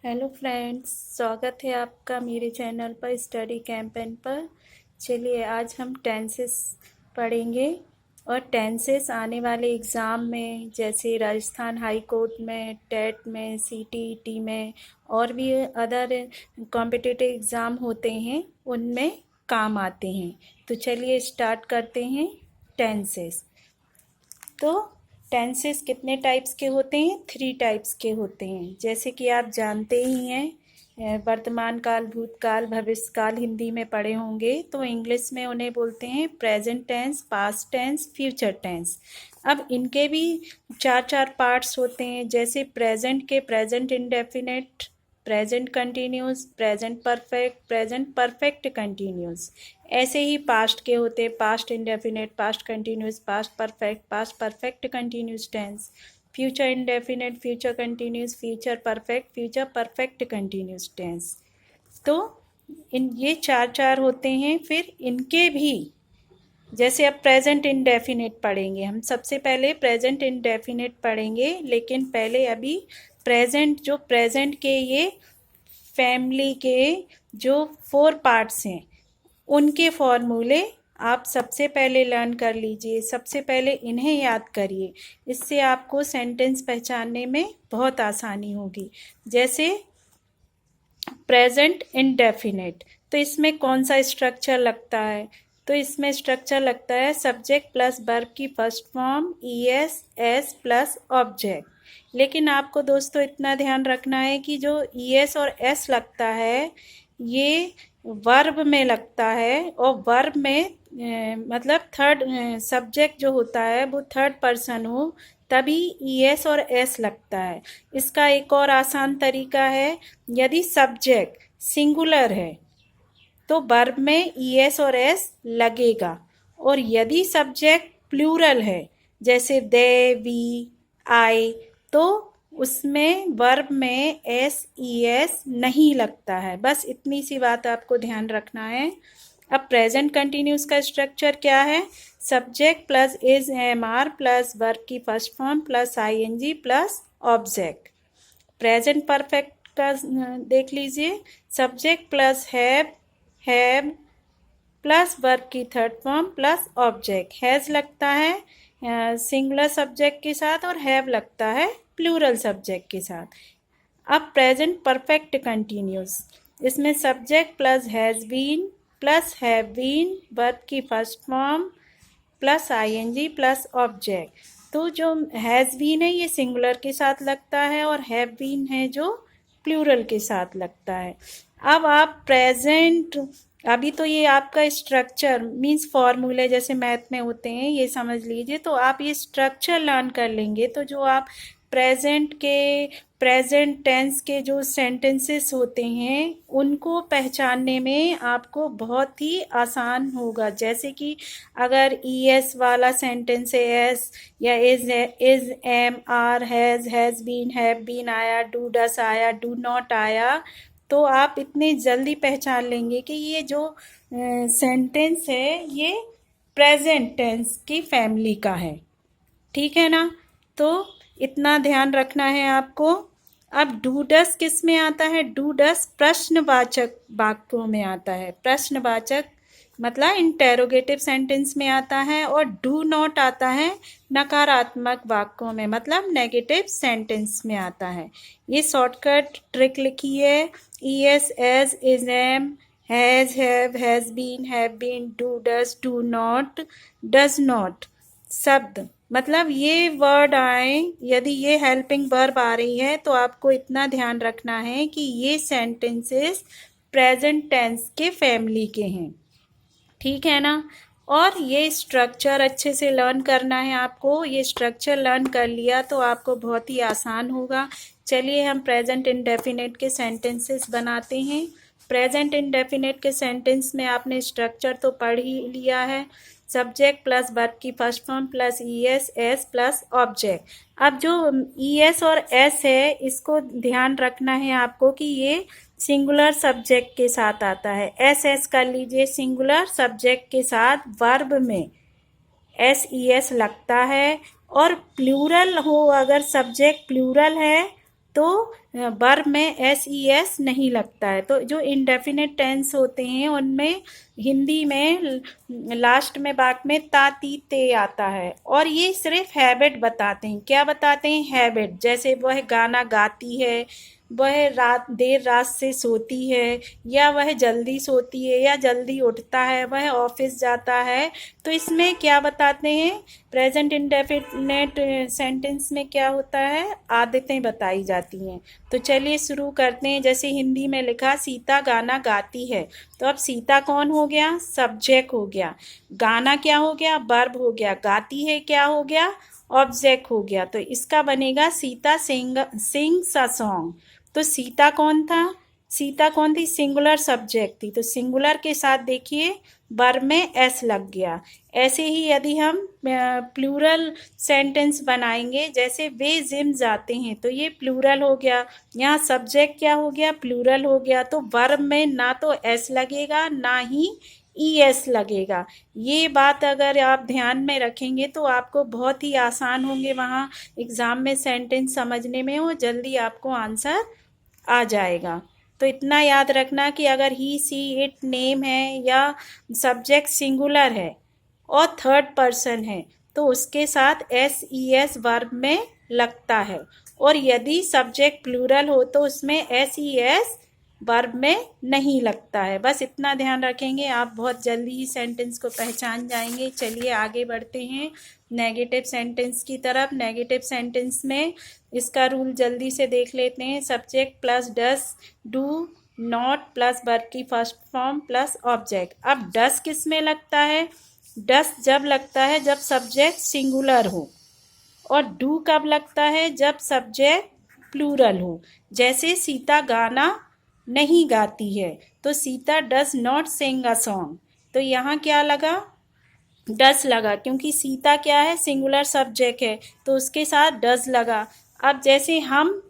Hello friends, स्वागत है आपका मेरे चैनल पर स्टडी कैंपेन पर। चलिए आज हम टेंसेस पढ़ेंगे और टेंसेस आने वाले एग्ज़ाम में जैसे राजस्थान हाई कोर्ट में, टेट में, सीटीईटी में और भी अदर कॉम्पिटिटिव एग्ज़ाम होते हैं उनमें काम आते हैं। तो चलिए स्टार्ट करते हैं टेंसेस। तो टेंसेस कितने टाइप्स के होते हैं? 3 टाइप्स के होते हैं। जैसे कि आप जानते ही हैं, वर्तमान काल, भूतकाल, भविष्यकाल हिंदी में पढ़े होंगे। तो इंग्लिश में उन्हें बोलते हैं present tense, past tense, future tense. अब इनके भी 4 पार्ट्स होते हैं। जैसे प्रेजेंट के present indefinite, present continuous, present perfect, present perfect continuous. ऐसे ही पास्ट के होते हैं past indefinite, past continuous, past perfect continuous tense, future indefinite, future continuous, future perfect continuous tense. तो इन ये 4 होते हैं। फिर इनके भी जैसे अब प्रेजेंट इंडेफिनिट पढ़ेंगे हम। सबसे पहले प्रेजेंट इंडेफिनिट पढ़ेंगे, लेकिन पहले अभी प्रेजेंट के ये फैमिली के जो 4 पार्ट्स हैं उनके फॉर्मूले आप सबसे पहले लर्न कर लीजिए। सबसे पहले इन्हें याद करिए, इससे आपको सेंटेंस पहचानने में बहुत आसानी होगी। जैसे प्रेजेंट इंडेफिनिट, तो इसमें कौन सा स्ट्रक्चर लगता है? तो इसमें स्ट्रक्चर लगता है सब्जेक्ट प्लस वर्ब की first form es s plus object. लेकिन आपको दोस्तों इतना ध्यान रखना है कि जो ईएस और एस लगता है ये वर्ब में लगता है, और वर्ब में मतलब थर्ड सब्जेक्ट जो होता है वो थर्ड पर्सन हो तभी ईएस और एस लगता है। इसका एक और आसान तरीका है, यदि सब्जेक्ट सिंगुलर है तो वर्ब में ईएस और एस लगेगा, और यदि सब्जेक्ट प्लूरल है जैसे दे, वी, आई, तो उसमें वर्ब में एस ई एस नहीं लगता है। बस इतनी सी बात आपको ध्यान रखना है। अब प्रेजेंट कंटिन्यूस का स्ट्रक्चर क्या है? Subject plus is am are plus verb की first form plus ING plus object. Present perfect का देख लीजिए, subject plus have plus verb की third form plus object. Has लगता है सिंगुलर सब्जेक्ट के साथ और हैव लगता है प्लूरल सब्जेक्ट के साथ। अब प्रेजेंट परफेक्ट कंटिन्यूस, इसमें subject plus has been plus have been, verb की first form plus ING plus object. तो जो हैज़ बीन है ये सिंगुलर के साथ लगता है, और हैव बीन है जो प्लूरल के साथ लगता है। अब आप प्रेजेंट, अभी तो ये आपका स्ट्रक्चर मीन्स फॉर्मूले जैसे मैथ में होते हैं ये समझ लीजिए। तो आप ये स्ट्रक्चर लर्न कर लेंगे तो जो आप प्रेजेंट टेंस के जो सेंटेंसेस होते हैं उनको पहचानने में आपको बहुत ही आसान होगा। जैसे कि अगर ईएस वाला सेंटेंस है एस, या is am are, has been, have been आया, डू डस आया, डू नॉट आया, तो आप इतने जल्दी पहचान लेंगे कि ये जो सेंटेंस है ये प्रेजेंट टेंस की फैमिली का है। ठीक है ना? तो इतना ध्यान रखना है आपको। अब डू डस किस में आता है? डू डस प्रश्नवाचक वाक्यों में आता है। प्रश्नवाचक मतलब इंटेरोगेटिव सेंटेंस में आता है, और डू नॉट आता है नकारात्मक वाक्यों में मतलब नेगेटिव सेंटेंस में आता है। ये शॉर्टकट ट्रिक लिखी है, es, as, is, am, has, has been, do does, do not, does not शब्द मतलब ये वर्ड आए, यदि ये हेल्पिंग वर्ब आ रही है तो आपको इतना ध्यान रखना है कि ये सेंटेंसेस प्रेजेंट टेंस के फैमिली के हैं। ठीक है ना? और ये स्ट्रक्चर अच्छे से लर्न करना है आपको। ये स्ट्रक्चर लर्न कर लिया तो आपको बहुत ही आसान होगा। चलिए हम प्रेजेंट इंडेफिनिट के सेंटेंसेस बनाते हैं। प्रेजेंट इंडेफिनिट के सेंटेंस में आपने स्ट्रक्चर तो पढ़ ही लिया है, सब्जेक्ट प्लस वर्ब की first form plus es s plus object. अब जो ईएस और एस है इसको ध्यान रखना है आपको कि ये सिंगुलर सब्जेक्ट के साथ आता है। एस एस कर लीजिए, सिंगुलर सब्जेक्ट के साथ वर्ब में एस ई एस लगता है, और प्लूरल हो, अगर सब्जेक्ट प्लूरल है तो वर्ब में SES नहीं लगता है। तो जो इंडेफिनिट टेंस होते हैं उनमें हिंदी में लास्ट में वाक्य में ता ती ते आता है, और ये सिर्फ हैबिट बताते हैं। क्या बताते हैं? हैबिट। जैसे वह गाना गाती है, वह देर रात से सोती है, या वह जल्दी सोती है या जल्दी उठता है, वह ऑफिस जाता है। तो इसमें क्या बताते हैं? प्रेजेंट इंडेफिनिट सेंटेंस में क्या होता है? आदतें बताई जाती हैं। तो चलिए शुरू करते हैं। जैसे हिंदी में लिखा सीता गाना गाती है, तो अब सीता कौन हो गया? सब्जेक्ट हो गया। गाना क्या हो गया? वर्ब हो गया। गाती है क्या हो गया? ऑब्जेक्ट हो गया। तो इसका बनेगा सीता सिंग्स अ सॉन्ग। तो सीता कौन था? सीता कौन थी? सिंगुलर सब्जेक्ट थी। तो सिंगुलर के साथ देखिए वर्ब में एस लग गया। ऐसे ही यदि हम प्लूरल सेंटेंस बनाएंगे, जैसे वे जिम जाते हैं, तो ये प्लूरल हो गया। यहाँ सब्जेक्ट क्या हो गया? प्लूरल हो गया। तो वर्ब में ना तो एस लगेगा ना ही ES लगेगा। ये बात अगर आप ध्यान में रखेंगे तो आपको बहुत ही आसान होंगे वहाँ एग्जाम में सेंटेंस समझने में, और जल्दी आपको आंसर आ जाएगा। तो इतना याद रखना कि अगर ही सी इट नेम है या सब्जेक्ट सिंगुलर है और थर्ड पर्सन है, तो उसके साथ SES वर्ब में लगता है, और यदि सब्जेक्ट प्लूरल हो तो उसमें SES वर्ब में नहीं लगता है। बस इतना ध्यान रखेंगे, आप बहुत जल्दी ही सेंटेंस को पहचान जाएंगे। चलिए आगे बढ़ते हैं नेगेटिव सेंटेंस की तरफ। नेगेटिव सेंटेंस में इसका रूल जल्दी से देख लेते हैं। Subject plus does, do not plus verb की फर्स्ट फॉर्म प्लस ऑब्जेक्ट। अब डस किस में लगता है? डस जब लगता है जब सब्जेक्ट सिंगुलर हो, और डू कब लगता है? जब सब्जेक्ट प्लूरल हो। जैसे सीता गाना नहीं गाती है, तो Sita does not sing a song. तो यहाँ क्या लगा? डस लगा, क्योंकि सीता क्या है? सिंगुलर सब्जेक्ट है, तो उसके साथ डज लगा। अब जैसे हम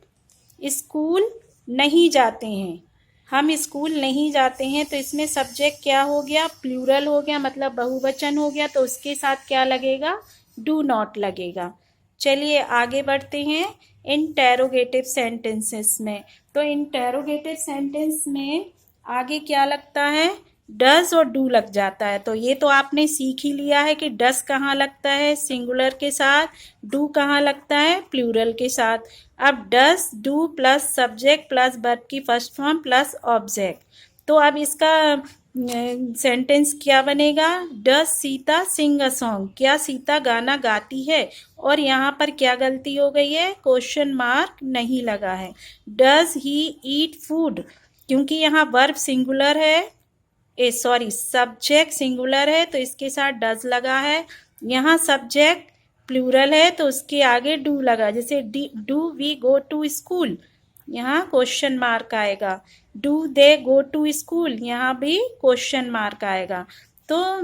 स्कूल नहीं जाते हैं, हम स्कूल नहीं जाते हैं, तो इसमें सब्जेक्ट क्या हो गया? प्लूरल हो गया, मतलब बहुवचन हो गया। तो उसके साथ क्या लगेगा? डू नॉट लगेगा। चलिए आगे बढ़ते हैं इंटेरोगेटिव सेंटेंसेस में। तो इंटेरोगेटिव सेंटेंस में आगे क्या लगता है? डज और डू लग जाता है। तो ये तो आपने सीख ही लिया है कि डज कहाँ लगता है? सिंगुलर के साथ। डू कहाँ लगता है? प्लूरल के साथ। अब does, do plus subject plus verb की फर्स्ट फॉर्म प्लस ऑब्जेक्ट। तो अब इसका सेंटेंस क्या बनेगा? Does Sita sing a song. क्या सीता गाना गाती है? और यहाँ पर क्या गलती हो गई है? क्वेश्चन मार्क नहीं लगा है। Does he eat food? क्योंकि यहाँ वर्ब सिंगुलर है, सब्जेक्ट सिंगुलर है, तो इसके साथ डज लगा है। यहाँ सब्जेक्ट प्लूरल है, तो उसके आगे डू लगा। जैसे do we go to school, यहाँ क्वेश्चन मार्क आएगा। Do they go to school, यहाँ भी क्वेश्चन मार्क आएगा। तो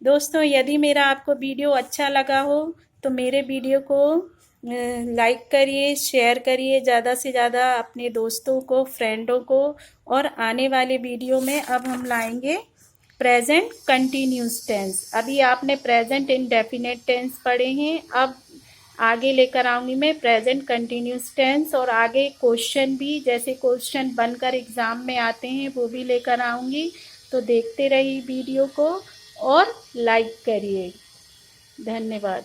दोस्तों, यदि मेरा आपको वीडियो अच्छा लगा हो तो मेरे वीडियो को लाइक करिए, शेयर करिए ज़्यादा से ज़्यादा अपने दोस्तों को, फ्रेंडों को। और आने वाले वीडियो में अब हम लाएंगे प्रेजेंट कंटिन्यूस टेंस। अभी आपने प्रेजेंट इंडेफिनिट टेंस पढ़े हैं, अब आगे लेकर आऊँगी मैं प्रेजेंट कंटिन्यूस टेंस, और आगे क्वेश्चन भी, जैसे क्वेश्चन बनकर एग्ज़ाम में आते हैं, वो भी लेकर आऊँगी। तो देखते रहिए वीडियो को और लाइक करिए। धन्यवाद।